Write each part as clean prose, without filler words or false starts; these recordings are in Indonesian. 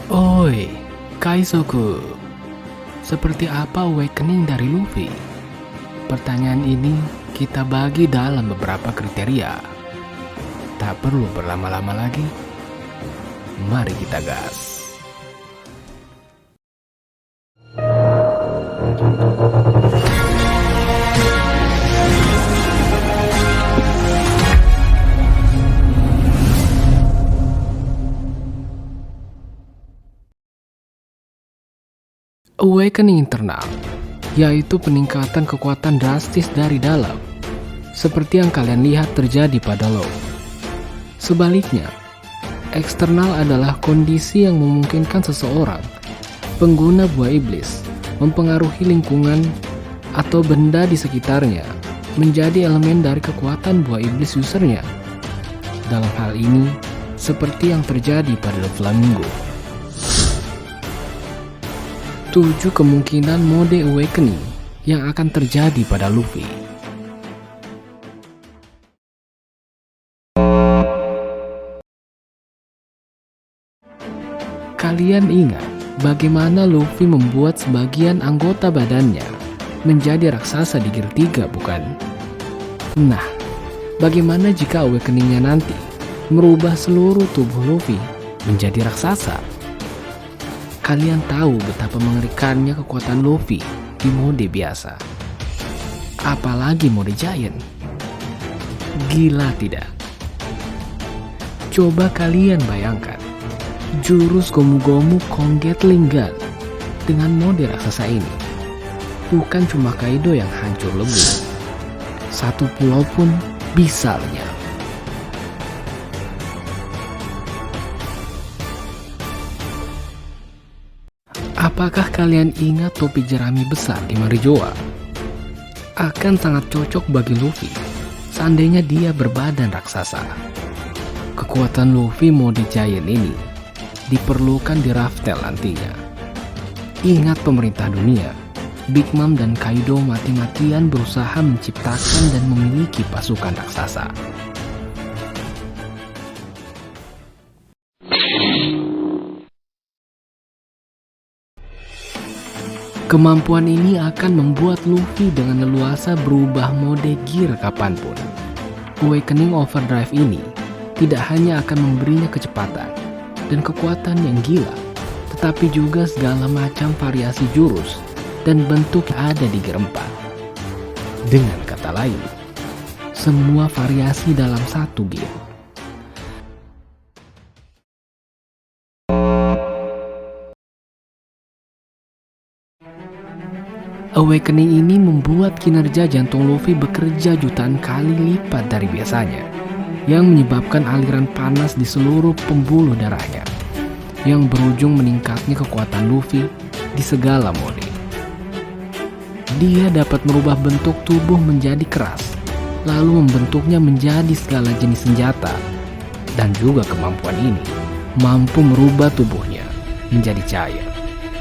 Oi, Kaizoku. Seperti apa awakening dari Luffy? Pertanyaan ini kita bagi dalam beberapa kriteria. Tak perlu berlama-lama lagi. Mari kita gas. Awakening internal, yaitu peningkatan kekuatan drastis dari dalam, seperti yang kalian lihat terjadi pada Law. Sebaliknya, eksternal adalah kondisi yang memungkinkan seseorang, pengguna buah iblis, mempengaruhi lingkungan atau benda di sekitarnya menjadi elemen dari kekuatan buah iblis usernya. Dalam hal ini, seperti yang terjadi pada Doflamingo. 7 kemungkinan mode awakening yang akan terjadi pada Luffy. Kalian ingat bagaimana Luffy membuat sebagian anggota badannya menjadi raksasa di Gear 3, bukan? Nah, bagaimana jika awakeningnya nanti merubah seluruh tubuh Luffy menjadi raksasa? Kalian tahu betapa mengerikannya kekuatan Luffy di mode biasa. Apalagi mode Giant. Gila tidak? Coba kalian bayangkan jurus Gomu-Gomu Congatling Gun dengan mode raksasa ini. Bukan cuma Kaido yang hancur lebur. Satu pulau pun bisa lenyap. Apakah kalian ingat topi jerami besar di Marijoa? Akan sangat cocok bagi Luffy seandainya dia berbadan raksasa. Kekuatan Luffy mode Giant ini diperlukan di Raftel nantinya. Ingat pemerintah dunia, Big Mom dan Kaido mati-matian berusaha menciptakan dan memiliki pasukan raksasa. Kemampuan ini akan membuat Luffy dengan leluasa berubah mode gear kapanpun. Awakening Overdrive ini tidak hanya akan memberinya kecepatan dan kekuatan yang gila, tetapi juga segala macam variasi jurus dan bentuk yang ada di Gear 4. Dengan kata lain, semua variasi dalam satu gear. Awakening ini membuat kinerja jantung Luffy bekerja jutaan kali lipat dari biasanya, yang menyebabkan aliran panas di seluruh pembuluh darahnya, yang berujung meningkatnya kekuatan Luffy di segala mode. Dia dapat merubah bentuk tubuh menjadi keras, lalu membentuknya menjadi segala jenis senjata, dan juga kemampuan ini mampu merubah tubuhnya menjadi cair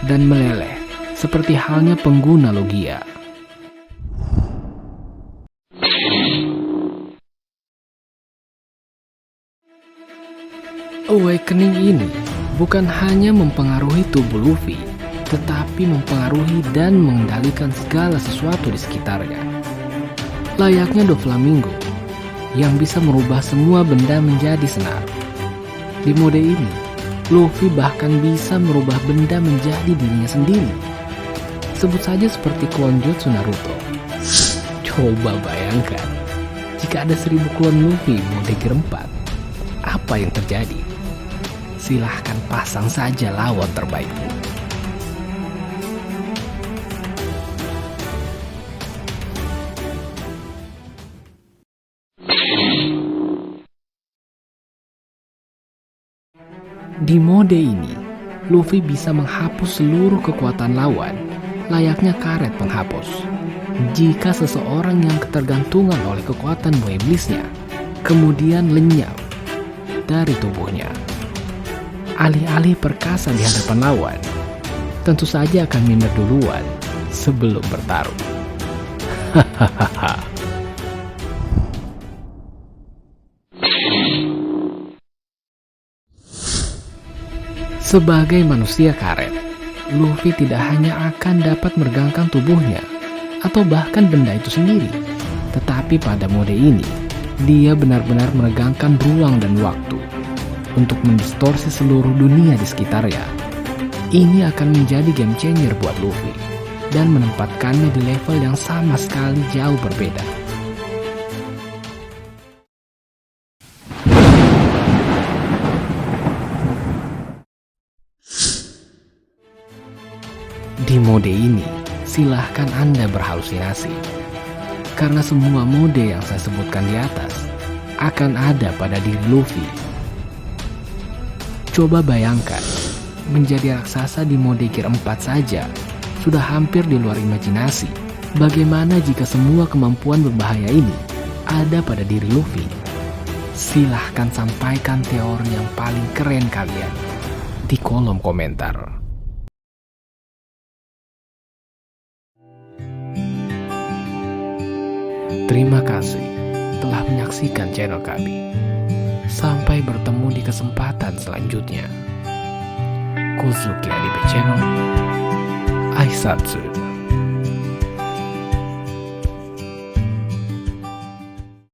dan meleleh, seperti halnya pengguna Logia. Awakening ini bukan hanya mempengaruhi tubuh Luffy, tetapi mempengaruhi dan mengendalikan segala sesuatu di sekitarnya. Layaknya Doflamingo yang bisa merubah semua benda menjadi senar. Di mode ini, Luffy bahkan bisa merubah benda menjadi dirinya sendiri. Sebut saja seperti klon Jutsu Naruto. Coba bayangkan, jika ada 1000 klon Luffy mode Gear 4, apa yang terjadi? Silahkan pasang saja lawan terbaikmu. Di mode ini, Luffy bisa menghapus seluruh kekuatan lawan layaknya karet penghapus. Jika seseorang yang ketergantungan oleh kekuatan buah iblisnya kemudian lenyap dari tubuhnya, alih-alih perkasa di hadapan lawan, tentu saja akan minder duluan sebelum bertarung. Hahaha. Sebagai manusia karet, Luffy tidak hanya akan dapat meregangkan tubuhnya atau bahkan benda itu sendiri, tetapi pada mode ini, dia benar-benar meregangkan ruang dan waktu untuk mendistorsi seluruh dunia di sekitarnya. Ini akan menjadi game changer buat Luffy dan menempatkannya di level yang sama sekali jauh berbeda. Di mode ini, silahkan Anda berhalusinasi, karena semua mode yang saya sebutkan di atas akan ada pada diri Luffy. Coba bayangkan, menjadi raksasa di mode Gear 4 saja sudah hampir di luar imajinasi. Bagaimana jika semua kemampuan berbahaya ini ada pada diri Luffy? Silahkan sampaikan teori yang paling keren kalian di kolom komentar. Terima kasih telah menyaksikan channel kami. Sampai bertemu di kesempatan selanjutnya. Kozuki Anime Channel, Aisatsu.